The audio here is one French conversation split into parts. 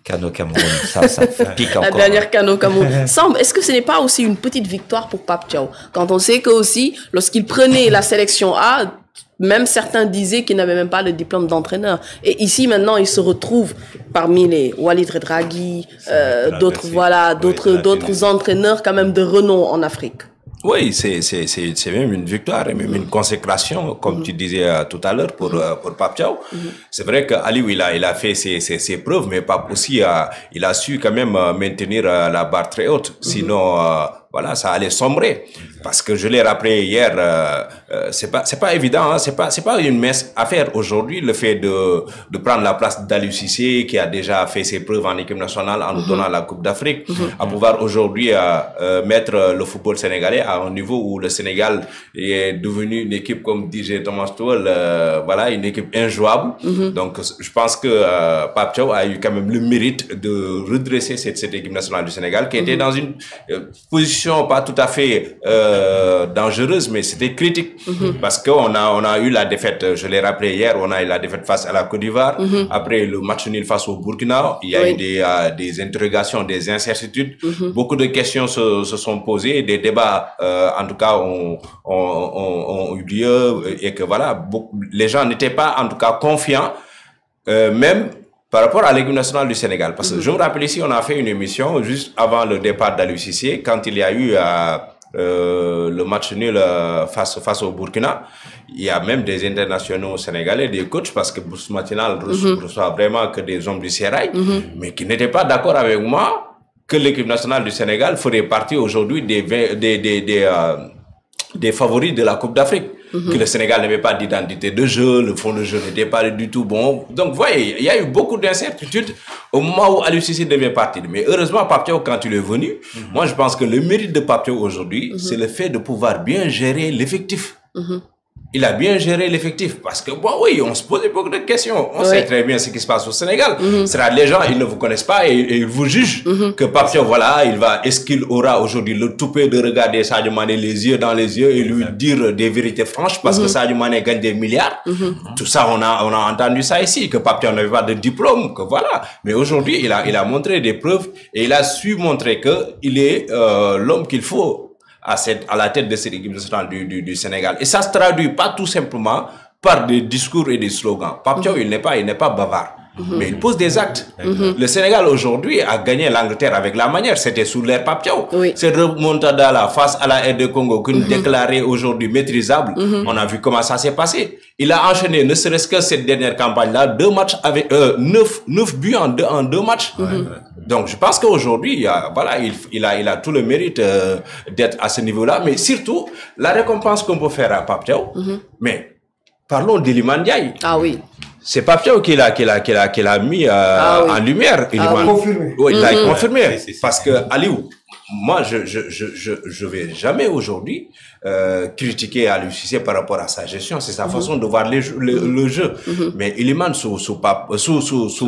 CAN au Cameroun, ça pique encore. La dernière CAN au Cameroun. Sam, est-ce que ce n'est pas aussi une petite victoire pour Pape Thiaw? Quand on sait que aussi, lorsqu'il prenait la sélection A, même certains disaient qu'il n'avait même pas le diplôme d'entraîneur. Et ici, maintenant, il se retrouve parmi les Walid Regragui, d'autres entraîneurs quand même de renom en Afrique. Oui, c'est même une victoire et même une consécration, comme tu disais tout à l'heure pour Pape Thiaw. C'est vrai qu'Aliou, il a fait ses preuves, mais Pape aussi, il a su quand même maintenir la barre très haute. Sinon, voilà, ça allait sombrer. Parce que je l'ai rappelé hier, c'est pas évident, hein, c'est pas une mince affaire aujourd'hui, le fait de prendre la place d'Aliou Cissé, qui a déjà fait ses preuves en équipe nationale en nous donnant la Coupe d'Afrique, à pouvoir aujourd'hui mettre le football sénégalais à un niveau où le Sénégal est devenu une équipe, comme disait Thomas Tuchel, voilà, une équipe injouable. Donc, je pense que Pape Thiaw a eu quand même le mérite de redresser cette équipe nationale du Sénégal, qui était dans une position pas tout à fait dangereuse, mais c'était critique, parce qu'on a eu la défaite, je l'ai rappelé hier, on a eu la défaite face à la Côte d'Ivoire. Après le match nul face au Burkina, il y a eu des interrogations, des incertitudes. Beaucoup de questions se sont posées, des débats en tout cas ont eu lieu, et que voilà, les gens n'étaient pas en tout cas confiants, même par rapport à l'équipe nationale du Sénégal. Parce que je me rappelle ici, on a fait une émission juste avant le départ d'Aliou Cissé, quand il y a eu le match nul face au Burkina. Il y a même des internationaux sénégalais, des coachs, parce que Bourse Matinal reçoit vraiment que des hommes du sérail, mais qui n'étaient pas d'accord avec moi que l'équipe nationale du Sénégal ferait partie aujourd'hui des favoris de la Coupe d'Afrique. Que le Sénégal n'avait pas d'identité de jeu, le fond de jeu n'était pas du tout bon. Donc, vous voyez, il y a eu beaucoup d'incertitudes au moment où Aliou Cissé devait partir. Mais heureusement, Pape Thiaw, quand il est venu, moi, je pense que le mérite de Pape Thiaw aujourd'hui, c'est le fait de pouvoir bien gérer l'effectif. Il a bien géré l'effectif, parce que bon, oui, on se posait beaucoup de questions. On sait très bien ce qui se passe au Sénégal. C'est-à-dire, les gens, ils ne vous connaissent pas et ils vous jugent que Pape Thiaw, voilà, est-ce qu'il aura aujourd'hui le toupet de regarder Sadio Mané les yeux dans les yeux et lui dire des vérités franches, parce que Sadio Mané gagne des milliards. Tout ça, on a entendu ça ici, que Pape Thiaw n'avait pas de diplôme, que voilà. Mais aujourd'hui, il a montré des preuves et il a su montrer que il est l'homme qu'il faut à la tête de cette équipe nationale du Sénégal. Et ça se traduit pas tout simplement par des discours et des slogans. Pape Thiaw, il n'est pas bavard. Mais il pose des actes. Le Sénégal aujourd'hui a gagné l'Angleterre avec la manière. C'était sous l'ère Pape Thiaw. Cette remontada là face à la RD Congo que nous déclarait aujourd'hui maîtrisable, on a vu comment ça s'est passé. Il a enchaîné, ne serait-ce que cette dernière campagne-là, 2 matchs avec 9 buts en deux matchs. Donc je pense qu'aujourd'hui, voilà, il a tout le mérite d'être à ce niveau-là. Mais surtout, la récompense qu'on peut faire à Pape Thiaw, mais parlons d'Iliman Ndiaye. Ah oui. C'est Pape Thiaw qui l'a mis en lumière. Il a confirmé. Oui, il a confirmé. Parce que Aliou, moi, je vais jamais aujourd'hui critiquer Aliou Cissé par rapport à sa gestion. C'est sa façon de voir le jeu. Mais Iliman sous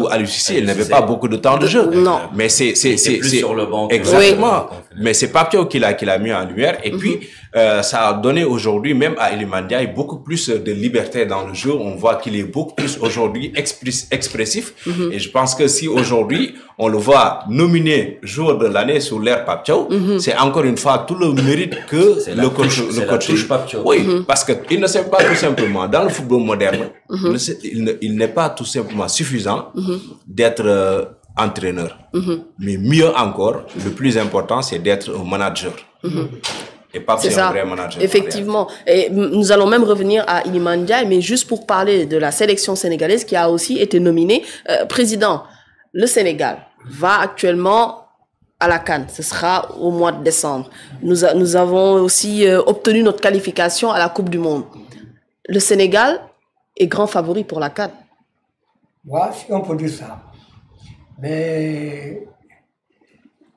Aliou Cissé, il n'avait pas beaucoup de temps de jeu. Non. Il Mais était plus sur le banc. Exactement. Mais c'est Pape Thiaw qui l'a mis en lumière. Et puis, ça a donné aujourd'hui, même à Iliman Ndiaye, beaucoup plus de liberté dans le jeu. On voit qu'il est beaucoup plus aujourd'hui expressif. Et je pense que si aujourd'hui, on le voit nominé joueur de l'année sous l'ère Pape Thiaw, c'est encore une fois tout le mérite que le coach Pape Thiaw. Oui, parce que il ne sait pas tout simplement, dans le football moderne, il n'est pas tout simplement suffisant d'être entraîneur. Mais mieux encore, le plus important, c'est d'être un manager. Et Pape, c'est un vrai manager. Effectivement. Et nous allons même revenir à Iliman Ndiaye, mais juste pour parler de la sélection sénégalaise qui a aussi été nominée. Président, le Sénégal va actuellement à la CAN. Ce sera au mois de décembre. Nous avons aussi obtenu notre qualification à la Coupe du Monde. Le Sénégal est grand favori pour la CAN. Voilà, si on peut dire ça. Mais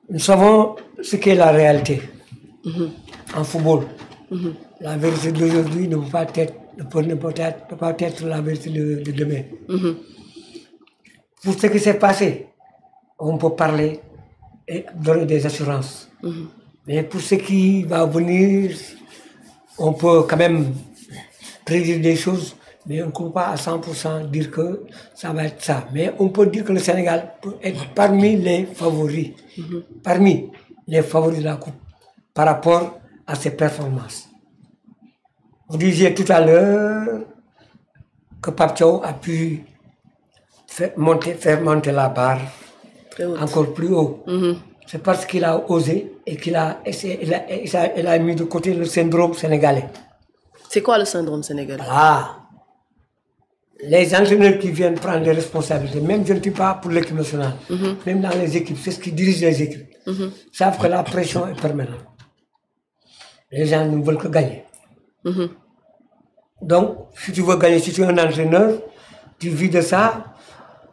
nous savons ce qu'est la réalité en football. La vérité d'aujourd'hui ne peut pas être la vérité de demain. Pour ce qui s'est passé, on peut parler et donner des assurances. Mais pour ce qui va venir, on peut quand même prédire des choses, Mais on ne peut pas à 100% dire que ça va être ça. Mais on peut dire que le Sénégal peut être parmi les favoris. Parmi les favoris de la Coupe par rapport à ses performances. Vous disiez tout à l'heure que Pape Thiaw a pu faire monter la barre encore plus haut. C'est parce qu'il a osé et qu'il a mis de côté le syndrome sénégalais. C'est quoi le syndrome sénégalais? Ah, les entraîneurs qui viennent prendre des responsabilités, même je ne dis pas pour l'équipe nationale, même dans les équipes, c'est ce qui dirige les équipes, savent que la pression est permanente. Les gens ne veulent que gagner. Donc, si tu veux gagner, si tu es un entraîneur, tu vis de ça,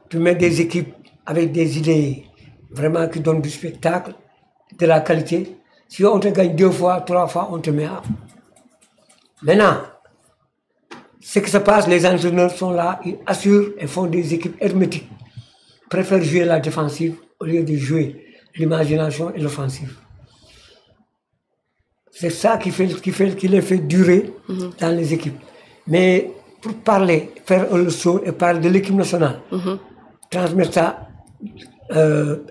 tu mets des équipes avec des idées vraiment qui donnent du spectacle, de la qualité. Si on te gagne 2 fois, 3 fois, on te met à. Maintenant, ce qui se passe, les entraîneurs sont là, ils assurent et font des équipes hermétiques. Ils préfèrent jouer la défensive au lieu de jouer l'imagination et l'offensive. C'est ça qui les fait durer dans les équipes. Mais pour parler, faire un saut et parler de l'équipe nationale, transmettre ça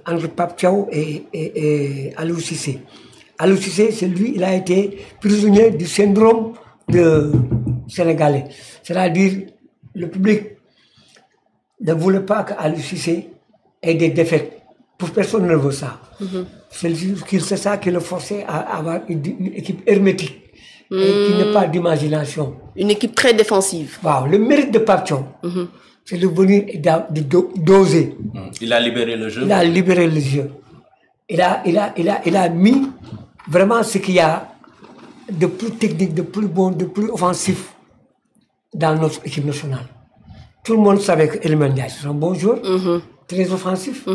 entre Pape Thiaw et Aliou Cissé. Aliou Cissé, c'est lui, il a été prisonnier du syndrome sénégalais. C'est-à-dire, le public ne voulait pas qu'Aliou Cissé ait des défaites. Pour personne ne veut ça. C'est ça qui le forçait à avoir une équipe hermétique et qui n'a pas d'imagination. Une équipe très défensive. Wow. Le mérite de Pape Thiaw, c'est de venir et d'oser. Il a libéré le jeu. Il a libéré le jeu. Il a mis vraiment ce qu'il y a de plus technique, de plus bon, de plus offensif dans notre équipe nationale. Tout le monde savait que Iliman Ndiaye, c'est un bon joueur, très offensif,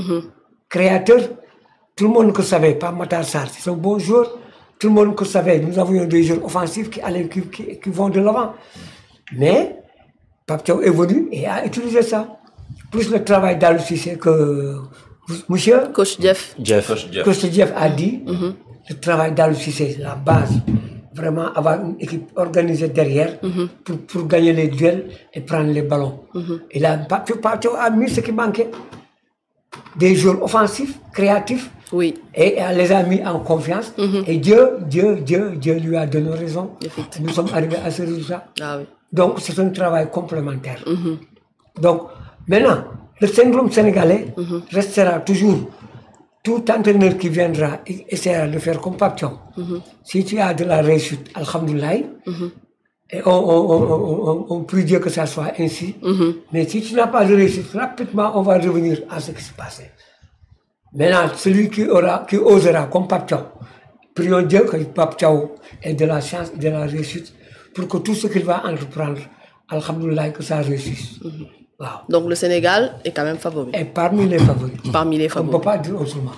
créateur. Tout le monde le savait, pas Matar Sarr, c'est un bon joueur. Tout le monde le savait. Nous avions des joueurs offensifs qui vont de l'avant. Mais Pape Thiaw est venu et a utilisé ça. Plus le travail d'Aliou Cissé que monsieur Coach Jeff a dit, le travail d'Aliou Cissé, c'est la base. Vraiment avoir une équipe organisée derrière pour gagner les duels et prendre les ballons. Et là, Pape Thiaw a mis ce qui manquait. Des joueurs offensifs, créatifs. Oui. Et elle les a mis en confiance. Et Dieu lui a donné raison. Nous sommes arrivés à ce résultat. Ah oui. Donc, c'est un travail complémentaire. Donc, maintenant, le syndrome sénégalais restera toujours. Tout entraîneur qui viendra essaiera de faire comme Pape Thiaw. Si tu as de la réussite, alhamdoulilah, et on prie Dieu que ça soit ainsi. Mais si tu n'as pas de réussite, rapidement, on va revenir à ce qui se passait. Maintenant, celui qui osera, comme Pape Thiaw, prions Dieu que Pape Thiaw ait de la chance et de la réussite pour que tout ce qu'il va entreprendre, alhamdoulilah, que ça réussisse. Wow. Donc le Sénégal est quand même favori. Et parmi les favoris. Parmi les favoris. On ne peut pas dire autrement.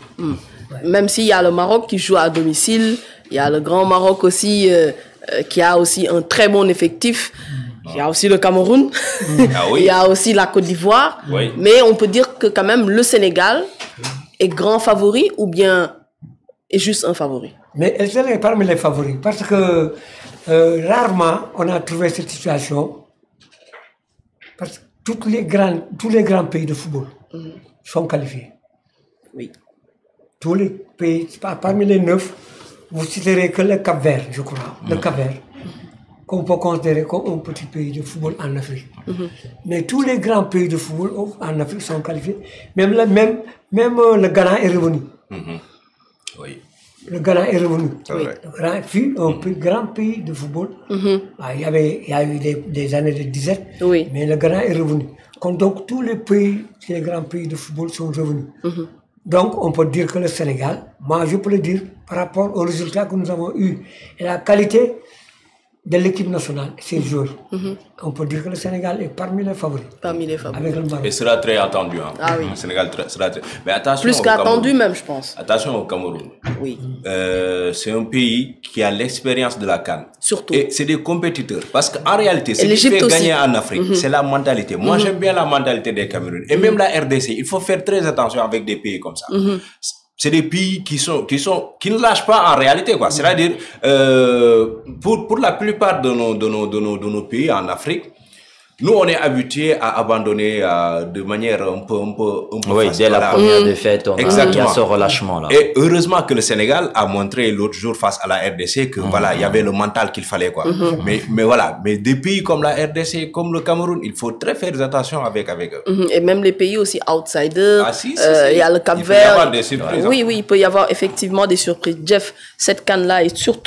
Même s'il y a le Maroc qui joue à domicile, il y a le Grand Maroc aussi qui a aussi un très bon effectif. Il y a aussi le Cameroun. Il y a aussi la Côte d'Ivoire. Mais on peut dire que quand même le Sénégal est grand favori ou bien est juste un favori. Mais elle est parmi les favoris parce que rarement on a trouvé cette situation. Parce que tous les grands pays de football sont qualifiés. Oui. Tous les pays, parmi les 9, vous citerez que le Cap-Vert, je crois. Le Cap-Vert, qu'on peut considérer comme un petit pays de football en Afrique. Mais tous les grands pays de football en Afrique sont qualifiés. Même le Ghana est revenu. Oui. Le Ghana est revenu. Oui. Le Ghana fut un grand pays de football. Il y a eu des années de disette, mais le Ghana est revenu. Donc tous les grands pays de football sont revenus. Donc on peut dire que le Sénégal, moi je peux le dire, par rapport aux résultats que nous avons eus et la qualité de l'équipe nationale, ces joueurs, on peut dire que le Sénégal est parmi les favoris. Parmi les favoris. Avec le Maroc. Et sera très attendu. Hein. Ah oui. Le Sénégal sera très... Mais attention plus qu'attendu même, je pense. Attention au Cameroun. Oui. C'est un pays qui a l'expérience de la CAN. Surtout. Et c'est des compétiteurs. Parce qu'en réalité, ce qui fait aussi gagner en Afrique, c'est la mentalité. Moi, j'aime bien la mentalité des Camerounais. Et même la RDC, il faut faire très attention avec des pays comme ça. C'est des pays qui ne lâchent pas en réalité, quoi. C'est-à-dire, pour la plupart de nos pays en Afrique, Nous, on est habitués à abandonner de manière un peu oui, facile. dès la première défaite, il y a ce relâchement-là. Et heureusement que le Sénégal a montré l'autre jour face à la RDC que voilà, il y avait le mental qu'il fallait, quoi. Mais voilà, mais des pays comme la RDC, comme le Cameroun, il faut très faire attention avec eux. Et même les pays aussi outsiders. Ah, si. Il y a le Cap-Vert. Il peut y avoir des surprises. Oui, il peut y avoir effectivement des surprises. Jeff, cette CAN-là est surtout